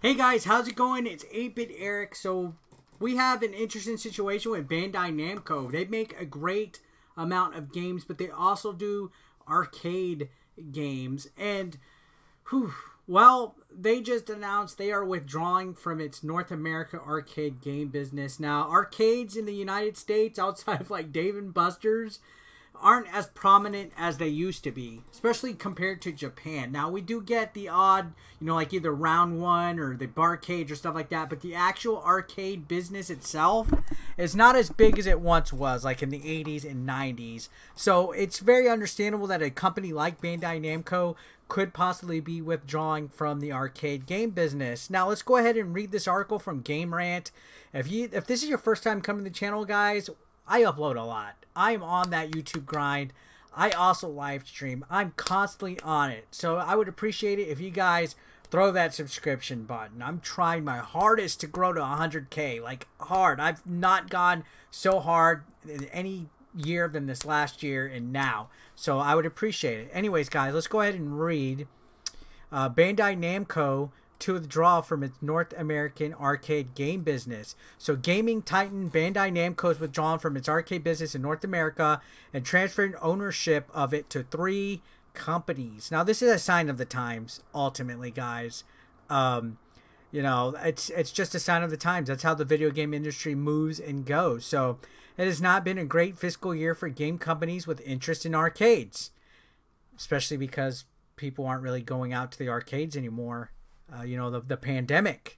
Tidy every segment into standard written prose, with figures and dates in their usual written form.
Hey guys, how's it going? It's 8-Bit Eric. So we have an interesting situation with Bandai Namco. They make a great amount of games, but they also do arcade games. And, well, they just announced they are withdrawing from its North America arcade game business. Now, arcades in the United States, outside of like Dave & Buster's, aren't as prominent as they used to be, especially compared to Japan. Now, we do get the odd, like either Round One or the Barcade or stuff like that, but the actual arcade business itself is not as big as it once was, like in the 80s and 90s. So it's very understandable that a company like Bandai Namco could possibly be withdrawing from the arcade game business. Now, let's go ahead and read this article from Game Rant. If this is your first time coming to the channel, guys, I upload a lot. I'm on that YouTube grind. I also live stream. I'm constantly on it. So I would appreciate it if you guys throw that subscription button. I'm trying my hardest to grow to 100K. Like, hard. I've not gone so hard in any year than this last year and now. So I would appreciate it. Anyways, guys, let's go ahead and read. Bandai Namco to withdraw from its North American arcade game business. So gaming titan Bandai Namco is withdrawn from its arcade business in North America and transferred ownership of it to 3 companies. Now, this is a sign of the times, ultimately, guys. It's just a sign of the times. That's how the video game industry moves and goes. So it has not been a great fiscal year for game companies with interest in arcades, especially because people aren't really going out to the arcades anymore. The pandemic.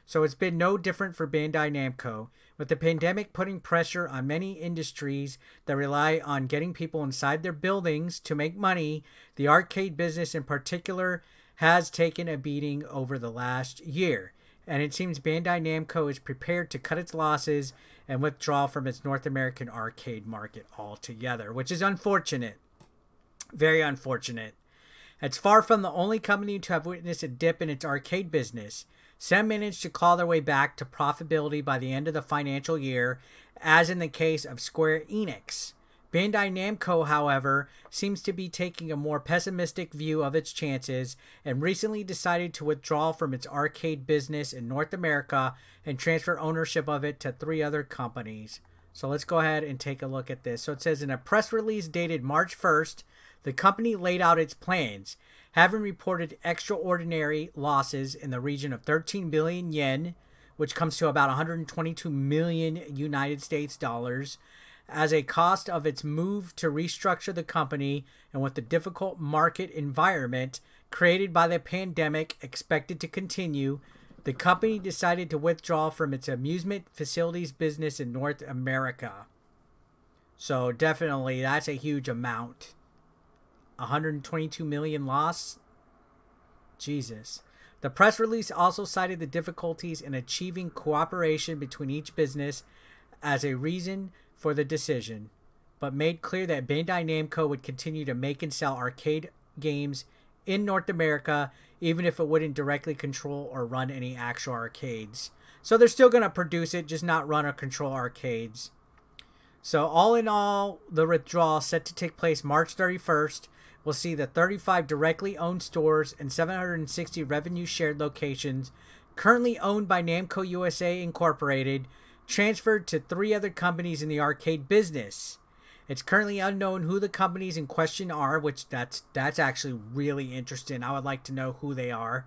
So it's been no different for Bandai Namco, with the pandemic putting pressure on many industries that rely on getting people inside their buildings to make money. The arcade business in particular has taken a beating over the last year, and it seems Bandai Namco is prepared to cut its losses and withdraw from its North American arcade market altogether, which is unfortunate. Very unfortunate. It's far from the only company to have witnessed a dip in its arcade business. Some managed to claw their way back to profitability by the end of the financial year, as in the case of Square Enix. Bandai Namco, however, seems to be taking a more pessimistic view of its chances and recently decided to withdraw from its arcade business in North America and transfer ownership of it to 3 other companies. So let's go ahead and take a look at this. So it says in a press release dated March 1st, the company laid out its plans, having reported extraordinary losses in the region of 13 billion yen, which comes to about 122 million United States dollars, as a cost of its move to restructure the company, and with the difficult market environment created by the pandemic expected to continue, the company decided to withdraw from its amusement facilities business in North America. So definitely that's a huge amount. 122 million loss. Jesus. The press release also cited the difficulties in achieving cooperation between each business as a reason for the decision, but made clear that Bandai Namco would continue to make and sell arcade games in North America, even if it wouldn't directly control or run any actual arcades. So they're still going to produce it, just not run or control arcades. So all in all, the withdrawal set to take place March 31st. We'll see the 35 directly owned stores and 760 revenue shared locations currently owned by Namco USA Incorporated transferred to 3 other companies in the arcade business. It's currently unknown who the companies in question are, which that's actually really interesting. I would like to know who they are.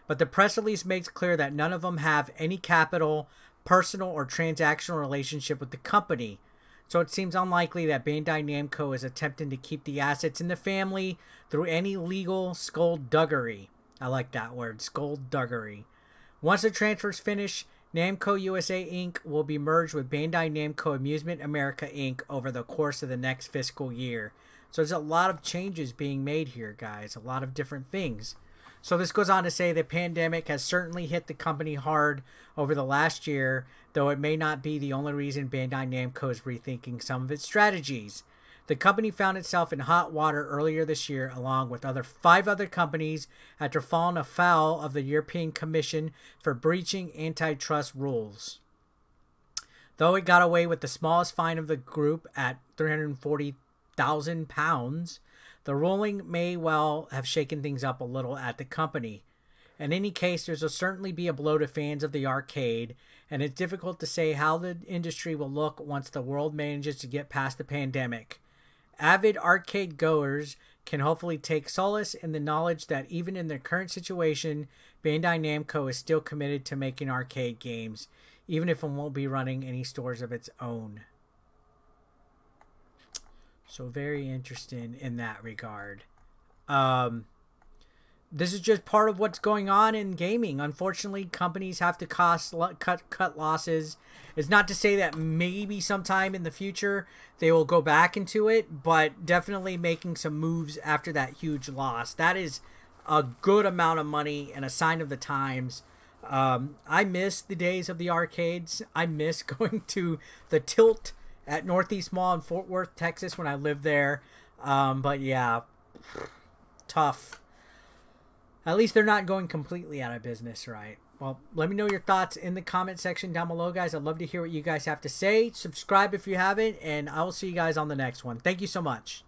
But the press release makes clear that none of them have any capital, personal, or transactional relationship with the company. So it seems unlikely that Bandai Namco is attempting to keep the assets in the family through any legal skullduggery. I like that word, skullduggery. Once the transfers finish, Namco USA Inc. will be merged with Bandai Namco Amusement America Inc. over the course of the next fiscal year. So there's a lot of changes being made here, guys. A lot of different things. So this goes on to say the pandemic has certainly hit the company hard over the last year, though it may not be the only reason Bandai Namco is rethinking some of its strategies. The company found itself in hot water earlier this year, along with 5 other companies, after falling afoul of the European Commission for breaching antitrust rules. Though it got away with the smallest fine of the group at £340,000, the ruling may well have shaken things up a little at the company. In any case, there will certainly be a blow to fans of the arcade, and it's difficult to say how the industry will look once the world manages to get past the pandemic. Avid arcade goers can hopefully take solace in the knowledge that even in their current situation, Bandai Namco is still committed to making arcade games, even if it won't be running any stores of its own. So very interesting in that regard. This is just part of what's going on in gaming. Unfortunately, companies have to cut losses. It's not to say that maybe sometime in the future they will go back into it, but definitely making some moves after that huge loss. That is a good amount of money and a sign of the times. I miss the days of the arcades. I miss going to the Tilt at Northeast Mall in Fort Worth, Texas when I lived there. But yeah, tough. At least they're not going completely out of business, right? Well, let me know your thoughts in the comment section down below, guys. I'd love to hear what you guys have to say. Subscribe if you haven't, and I will see you guys on the next one. Thank you so much.